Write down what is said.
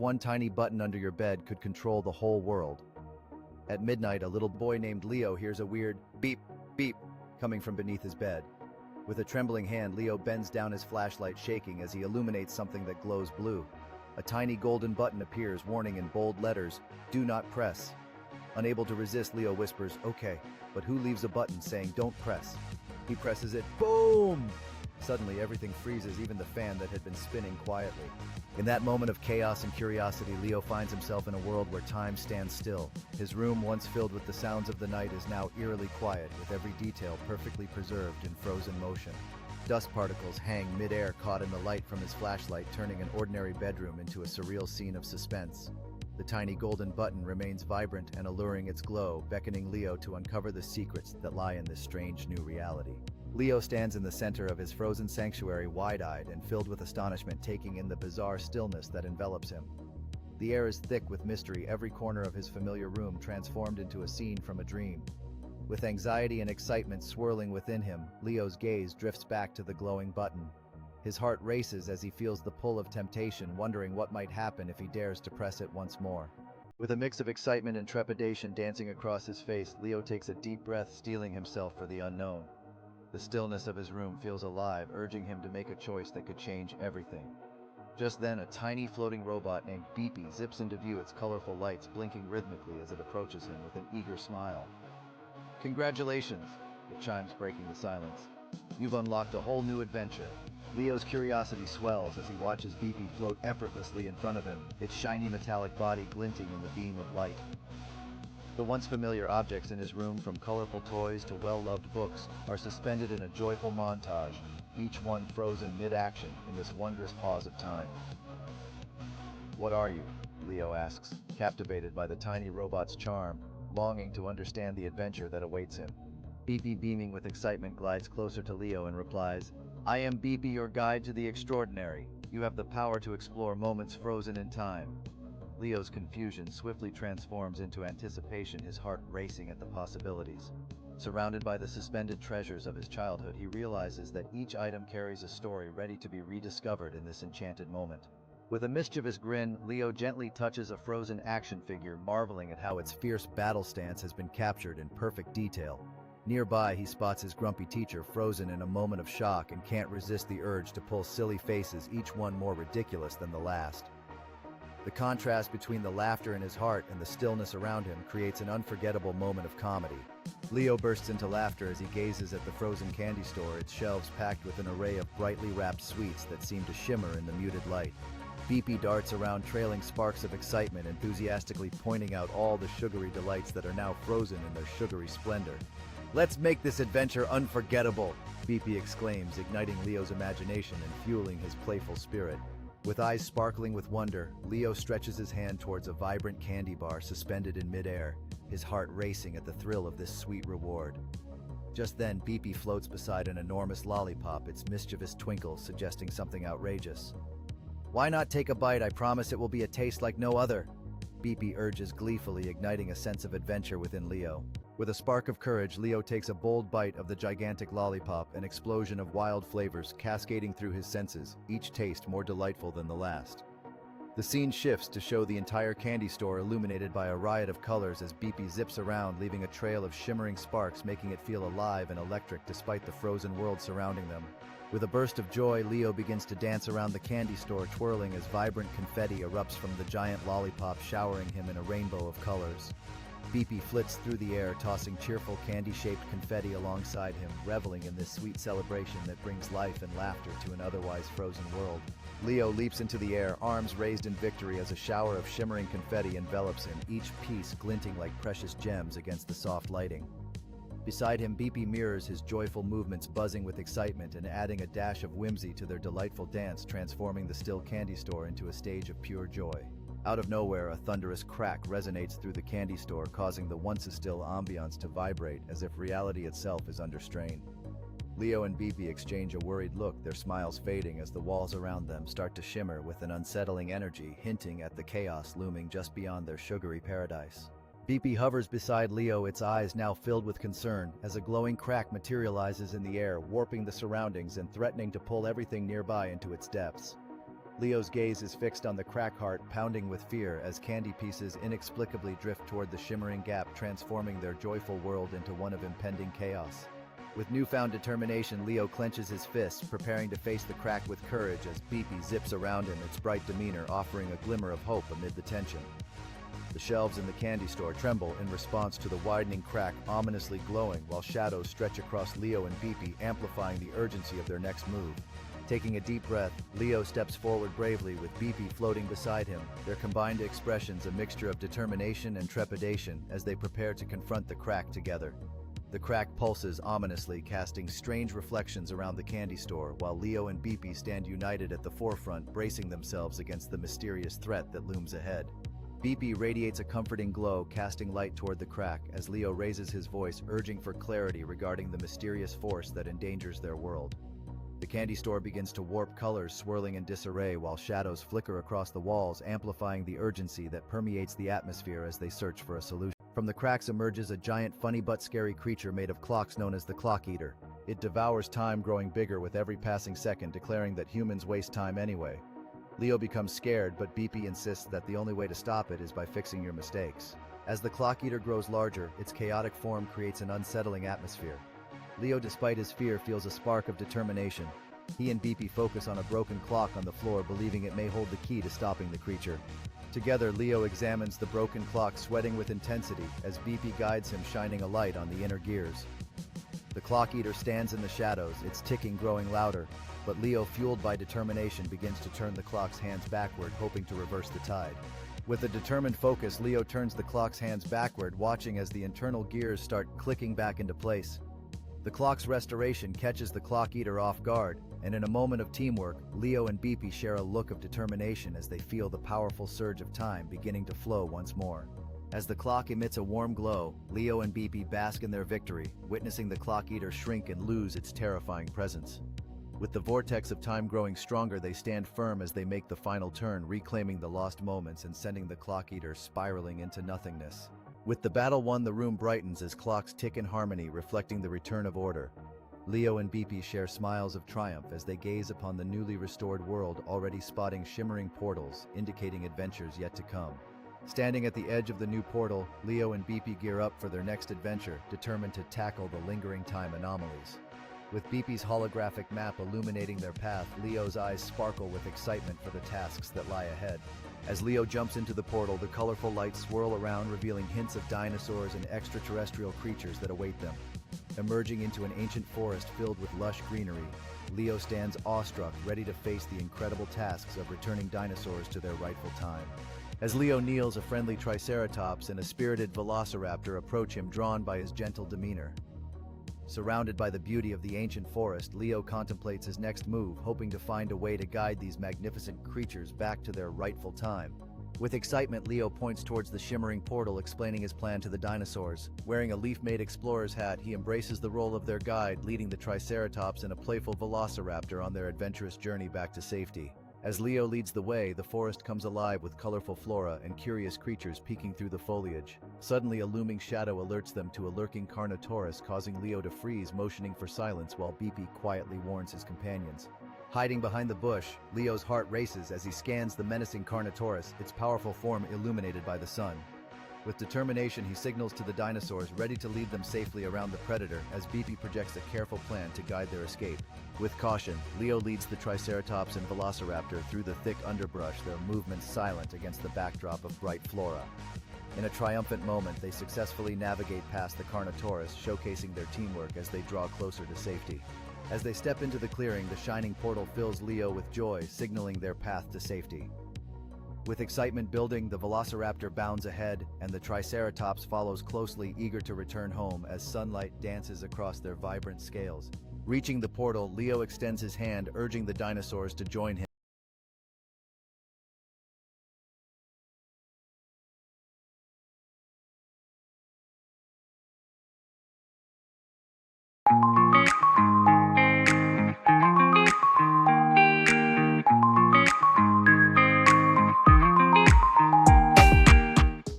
one tiny button under your bed could control the whole world. At midnight, a little boy named Leo hears a weird beep, beep coming from beneath his bed. With a trembling hand, Leo bends down his flashlight, shaking as he illuminates something that glows blue. A tiny golden button appears, warning in bold letters, "Do not press." Unable to resist, Leo whispers, "Okay," but who leaves a button saying, "Don't press"? He presses it. Boom! Suddenly, everything freezes, even the fan that had been spinning quietly. In that moment of chaos and curiosity, Leo finds himself in a world where time stands still. His room, once filled with the sounds of the night, is now eerily quiet, with every detail perfectly preserved in frozen motion. Dust particles hang mid-air, caught in the light from his flashlight, turning an ordinary bedroom into a surreal scene of suspense. The tiny golden button remains vibrant and alluring its glow, beckoning Leo to uncover the secrets that lie in this strange new reality. Leo stands in the center of his frozen sanctuary, wide-eyed and filled with astonishment, taking in the bizarre stillness that envelops him. The air is thick with mystery, every corner of his familiar room transformed into a scene from a dream. With anxiety and excitement swirling within him, Leo's gaze drifts back to the glowing button. His heart races as he feels the pull of temptation, wondering what might happen if he dares to press it once more. With a mix of excitement and trepidation dancing across his face, Leo takes a deep breath, steeling himself for the unknown. The stillness of his room feels alive, urging him to make a choice that could change everything. Just then, a tiny floating robot named Beepy zips into view, its colorful lights blinking rhythmically as it approaches him with an eager smile. "Congratulations," it chimes, breaking the silence. "You've unlocked a whole new adventure." Leo's curiosity swells as he watches Beepy float effortlessly in front of him, its shiny metallic body glinting in the beam of light. The once familiar objects in his room, from colorful toys to well-loved books, are suspended in a joyful montage, each one frozen mid-action in this wondrous pause of time. "What are you?" Leo asks, captivated by the tiny robot's charm, longing to understand the adventure that awaits him. Beepy, beaming with excitement, glides closer to Leo and replies, "I am Beepy, your guide to the extraordinary. You have the power to explore moments frozen in time." Leo's confusion swiftly transforms into anticipation, his heart racing at the possibilities. Surrounded by the suspended treasures of his childhood, he realizes that each item carries a story ready to be rediscovered in this enchanted moment. With a mischievous grin, Leo gently touches a frozen action figure, marveling at how its fierce battle stance has been captured in perfect detail. Nearby, he spots his grumpy teacher, frozen in a moment of shock, and can't resist the urge to pull silly faces, each one more ridiculous than the last. The contrast between the laughter in his heart and the stillness around him creates an unforgettable moment of comedy. Leo bursts into laughter as he gazes at the frozen candy store, its shelves packed with an array of brightly wrapped sweets that seem to shimmer in the muted light. Beepy darts around, trailing sparks of excitement, enthusiastically pointing out all the sugary delights that are now frozen in their sugary splendor. "Let's make this adventure unforgettable!" Beepy exclaims, igniting Leo's imagination and fueling his playful spirit. With eyes sparkling with wonder, Leo stretches his hand towards a vibrant candy bar suspended in midair, his heart racing at the thrill of this sweet reward. Just then, Beepy floats beside an enormous lollipop, its mischievous twinkle suggesting something outrageous. "Why not take a bite? I promise it will be a taste like no other," Beepy urges gleefully, igniting a sense of adventure within Leo. With a spark of courage, Leo takes a bold bite of the gigantic lollipop, an explosion of wild flavors cascading through his senses, each taste more delightful than the last. The scene shifts to show the entire candy store illuminated by a riot of colors as Beepy zips around, leaving a trail of shimmering sparks, making it feel alive and electric despite the frozen world surrounding them. With a burst of joy, Leo begins to dance around the candy store, twirling as vibrant confetti erupts from the giant lollipop, showering him in a rainbow of colors. Beepy flits through the air, tossing cheerful candy-shaped confetti alongside him, reveling in this sweet celebration that brings life and laughter to an otherwise frozen world. Leo leaps into the air, arms raised in victory as a shower of shimmering confetti envelops him, each piece glinting like precious gems against the soft lighting. Beside him, Beepy mirrors his joyful movements, buzzing with excitement and adding a dash of whimsy to their delightful dance, transforming the still candy store into a stage of pure joy. Out of nowhere, a thunderous crack resonates through the candy store, causing the once-still ambiance to vibrate as if reality itself is under strain. Leo and Beepy exchange a worried look, their smiles fading as the walls around them start to shimmer with an unsettling energy, hinting at the chaos looming just beyond their sugary paradise. Beepy hovers beside Leo, its eyes now filled with concern, as a glowing crack materializes in the air, warping the surroundings and threatening to pull everything nearby into its depths. Leo's gaze is fixed on the crack heart, pounding with fear as candy pieces inexplicably drift toward the shimmering gap, transforming their joyful world into one of impending chaos. With newfound determination, Leo clenches his fists, preparing to face the crack with courage as Beepy zips around him, its bright demeanor offering a glimmer of hope amid the tension. The shelves in the candy store tremble in response to the widening crack, ominously glowing, while shadows stretch across Leo and Beepy, amplifying the urgency of their next move. Taking a deep breath, Leo steps forward bravely with Beepy floating beside him, their combined expressions a mixture of determination and trepidation as they prepare to confront the crack together. The crack pulses ominously, casting strange reflections around the candy store, while Leo and Beepy stand united at the forefront, bracing themselves against the mysterious threat that looms ahead. Beepy radiates a comforting glow, casting light toward the crack as Leo raises his voice, urging for clarity regarding the mysterious force that endangers their world. The candy store begins to warp, colors swirling in disarray while shadows flicker across the walls, amplifying the urgency that permeates the atmosphere as they search for a solution. From the cracks emerges a giant, funny but scary creature made of clocks known as the Clock Eater. It devours time, growing bigger with every passing second, declaring that humans waste time anyway. Leo becomes scared, but Beepy insists that the only way to stop it is by fixing your mistakes. As the Clock Eater grows larger, its chaotic form creates an unsettling atmosphere. Leo, despite his fear, feels a spark of determination. He and Beepy focus on a broken clock on the floor, believing it may hold the key to stopping the creature. Together, Leo examines the broken clock, sweating with intensity as Beepy guides him, shining a light on the inner gears. The Clock Eater stands in the shadows, its ticking growing louder, but Leo, fueled by determination, begins to turn the clock's hands backward, hoping to reverse the tide. With a determined focus, Leo turns the clock's hands backward, watching as the internal gears start clicking back into place. The clock's restoration catches the Clock Eater off guard, and in a moment of teamwork, Leo and Beepy share a look of determination as they feel the powerful surge of time beginning to flow once more. As the clock emits a warm glow, Leo and Beepy bask in their victory, witnessing the Clock Eater shrink and lose its terrifying presence. With the vortex of time growing stronger, they stand firm as they make the final turn, reclaiming the lost moments and sending the Clock Eater spiraling into nothingness. With the battle won, the room brightens as clocks tick in harmony, reflecting the return of order. Leo and Beepy share smiles of triumph as they gaze upon the newly restored world, already spotting shimmering portals, indicating adventures yet to come. Standing at the edge of the new portal, Leo and Beepy gear up for their next adventure, determined to tackle the lingering time anomalies. With Beepy's holographic map illuminating their path, Leo's eyes sparkle with excitement for the tasks that lie ahead. As Leo jumps into the portal, the colorful lights swirl around, revealing hints of dinosaurs and extraterrestrial creatures that await them. Emerging into an ancient forest filled with lush greenery, Leo stands awestruck, ready to face the incredible tasks of returning dinosaurs to their rightful time. As Leo kneels, a friendly Triceratops and a spirited Velociraptor approach him, drawn by his gentle demeanor. Surrounded by the beauty of the ancient forest, Leo contemplates his next move, hoping to find a way to guide these magnificent creatures back to their rightful time. With excitement, Leo points towards the shimmering portal, explaining his plan to the dinosaurs. Wearing a leaf-made explorer's hat, he embraces the role of their guide, leading the Triceratops and a playful Velociraptor on their adventurous journey back to safety. As Leo leads the way, the forest comes alive with colorful flora and curious creatures peeking through the foliage. Suddenly, a looming shadow alerts them to a lurking Carnotaurus, causing Leo to freeze, motioning for silence while Beepy quietly warns his companions. Hiding behind the bush, Leo's heart races as he scans the menacing Carnotaurus, its powerful form illuminated by the sun. With determination, he signals to the dinosaurs, ready to lead them safely around the predator as Beepy projects a careful plan to guide their escape. With caution, Leo leads the Triceratops and Velociraptor through the thick underbrush, their movements silent against the backdrop of bright flora. In a triumphant moment, they successfully navigate past the Carnotaurus, showcasing their teamwork as they draw closer to safety. As they step into the clearing, the shining portal fills Leo with joy, signaling their path to safety. With excitement building, the Velociraptor bounds ahead, and the Triceratops follows closely, eager to return home as sunlight dances across their vibrant scales. Reaching the portal, Leo extends his hand, urging the dinosaurs to join him.